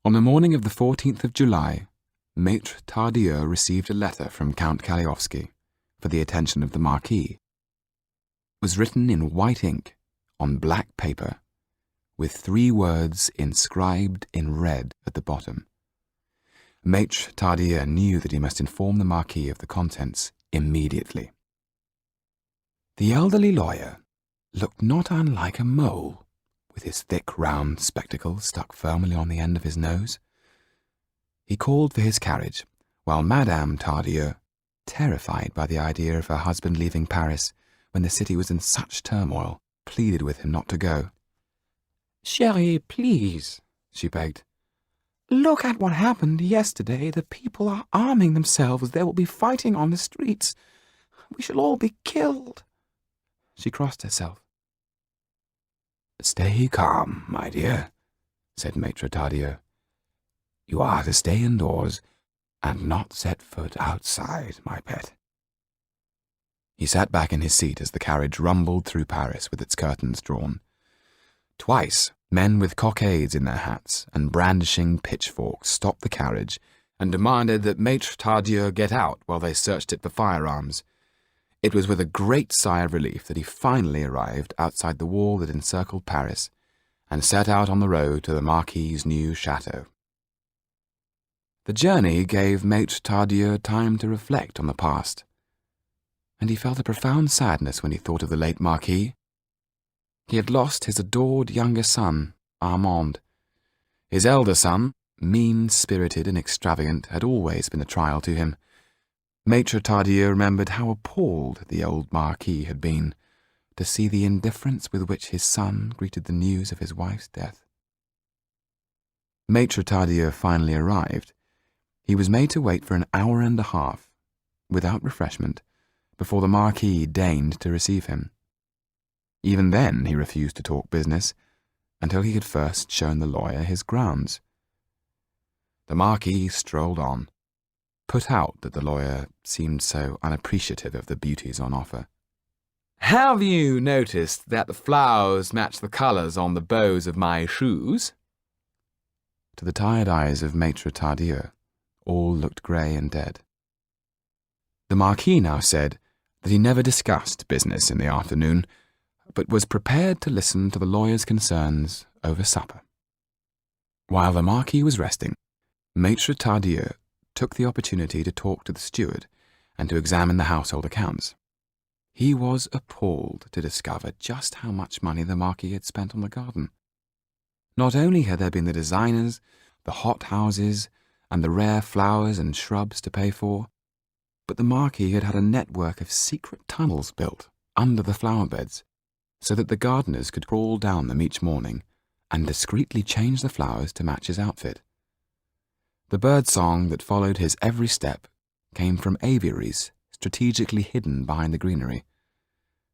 On the morning of the 14th of July, Maître Tardieu received a letter from Count Kaliowski for the attention of the Marquis. It was written in white ink on black paper, with 3 words inscribed in red at the bottom. Maître Tardieu knew that he must inform the Marquis of the contents immediately. The elderly lawyer looked not unlike a mole, with his thick round spectacles stuck firmly on the end of his nose. He called for his carriage, while Madame Tardieu, terrified by the idea of her husband leaving Paris when the city was in such turmoil, pleaded with him not to go. "Chérie, please," she begged. "Look at what happened yesterday. The people are arming themselves. There will be fighting on the streets. We shall all be killed." She crossed herself. "Stay calm, my dear," said Maître Tardieu. "You are to stay indoors and not set foot outside, my pet." He sat back in his seat as the carriage rumbled through Paris with its curtains drawn. Twice, men with cockades in their hats and brandishing pitchforks stopped the carriage and demanded that Maître Tardieu get out while they searched it for firearms. It was with a great sigh of relief that he finally arrived outside the wall that encircled Paris and set out on the road to the Marquis's new chateau. The journey gave Maître Tardieu time to reflect on the past, and he felt a profound sadness when he thought of the late Marquis. He had lost his adored younger son, Armand. His elder son, mean-spirited and extravagant, had always been a trial to him. Maître Tardieu remembered how appalled the old Marquis had been to see the indifference with which his son greeted the news of his wife's death. Maître Tardieu finally arrived. He was made to wait for an hour and a half, without refreshment, before the Marquis deigned to receive him. Even then he refused to talk business, until he had first shown the lawyer his grounds. The Marquis strolled on, put out that the lawyer seemed so unappreciative of the beauties on offer. "Have you noticed that the flowers match the colours on the bows of my shoes?" To the tired eyes of Maître Tardieu, all looked grey and dead. The Marquis now said that he never discussed business in the afternoon, but was prepared to listen to the lawyer's concerns over supper. While the Marquis was resting, Maître Tardieu took the opportunity to talk to the steward and to examine the household accounts. He was appalled to discover just how much money the Marquis had spent on the garden. Not only had there been the designers, the hot houses, and the rare flowers and shrubs to pay for, but the Marquis had had a network of secret tunnels built under the flower beds, so that the gardeners could crawl down them each morning and discreetly change the flowers to match his outfit. The birdsong that followed his every step came from aviaries strategically hidden behind the greenery.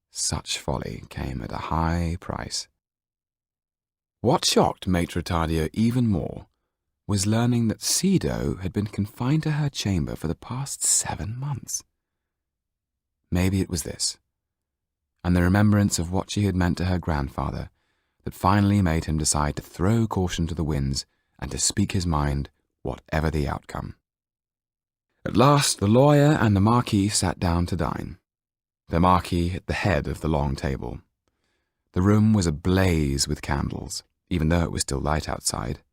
Such folly came at a high price. What shocked Maître Tardieu even more was learning that Cédau had been confined to her chamber for the past 7 months. Maybe it was this, and the remembrance of what she had meant to her grandfather, that finally made him decide to throw caution to the winds and to speak his mind, whatever the outcome. At last the lawyer and the Marquis sat down to dine, the Marquis at the head of the long table. The room was ablaze with candles, even though it was still light outside.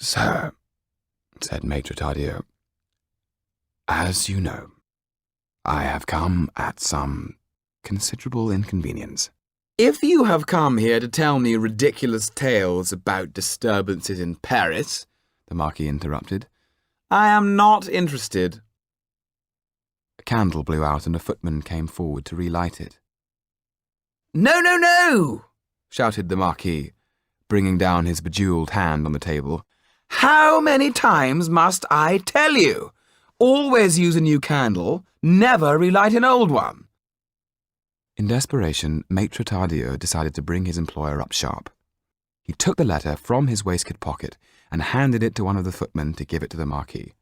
"Sir," said Maître Tardieu, "as you know, I have come at some considerable inconvenience." "If you have come here to tell me ridiculous tales about disturbances in Paris," the Marquis interrupted, "I am not interested." A candle blew out and a footman came forward to relight it. "No, no, no!" shouted the Marquis, bringing down his bejewelled hand on the table. "How many times must I tell you? Always use a new candle, never relight an old one." In desperation, Maître Tardieu decided to bring his employer up sharp. He took the letter from his waistcoat pocket and handed it to one of the footmen to give it to the Marquis.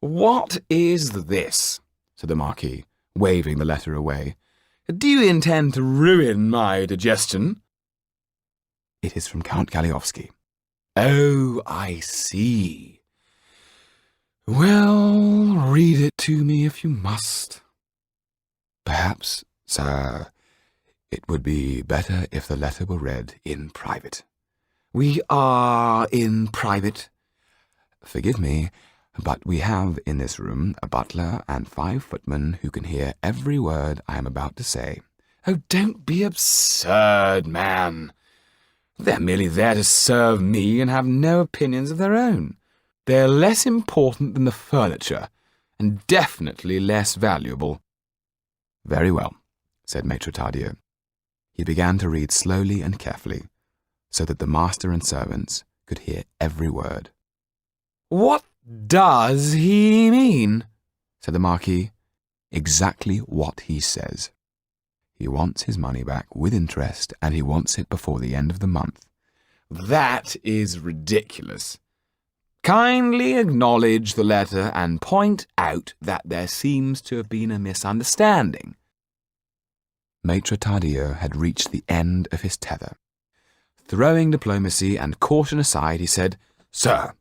"What is this?" said the Marquis, waving the letter away. "Do you intend to ruin my digestion?" "It is from Count Kaliowski," Oh, I see. Well, read it to me if you must. Perhaps, sir, it would be better if the letter were read in private. We are in private. Forgive me, but we have in this room a butler and 5 footmen who can hear every word I am about to say. Oh, don't be absurd, man. They're merely there to serve me and have no opinions of their own. They're less important than the furniture, and definitely less valuable. Very well, said Maitre Tadieu. He began to read slowly and carefully, so that the master and servants could hear every word. What does he mean? Said the Marquis. Exactly what he says. He wants his money back with interest, and he wants it before the end of the month. That is ridiculous. Kindly acknowledge the letter and point out that there seems to have been a misunderstanding. Maitre Tadieu had reached the end of his tether. Throwing diplomacy and caution aside, he said, Sir,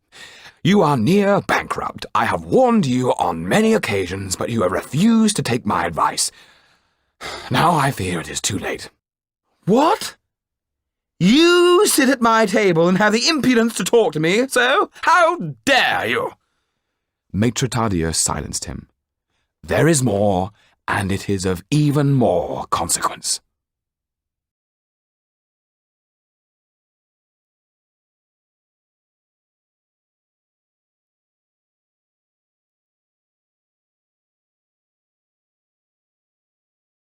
you are near bankrupt. I have warned you on many occasions, but you have refused to take my advice. Now I fear it is too late. What? You sit at my table and have the impudence to talk to me, so? How dare you? Maitre Tadieu silenced him. There is more, and it is of even more consequence.